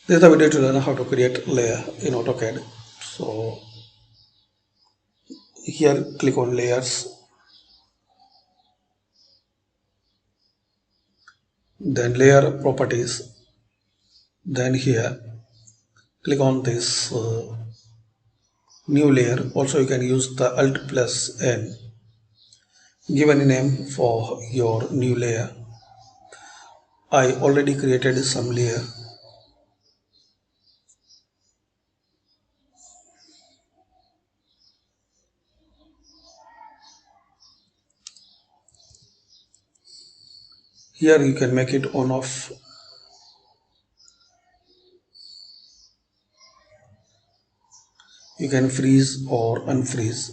This is the video to learn how to create layer in AutoCAD. So here click on layers, then layer properties, then here click on this new layer. Also you can use the Alt plus N. Give any name for your new layer. I already created some layer. Here you can make it on off. You can freeze or unfreeze.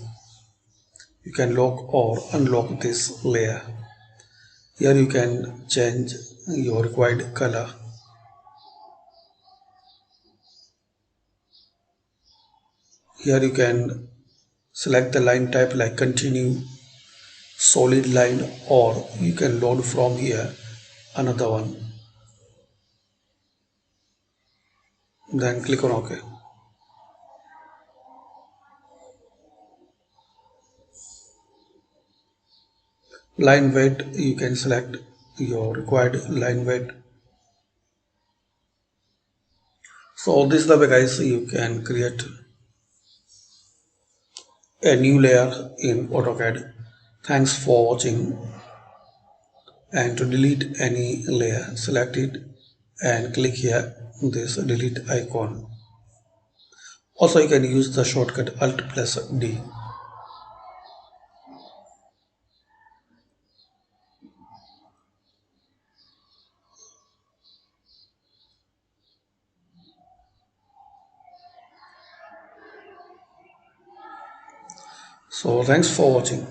You can lock or unlock this layer. Here you can change your required color. Here you can select the line type like continue, solid line, or you can load from here another one. Then click on OK. Line weight, you can select your required line weight. So this is the way guys you can create a new layer in AutoCAD. Thanks for watching. And to delete any layer, select it and click here this delete icon. Also you can use the shortcut Alt plus D. So thanks for watching.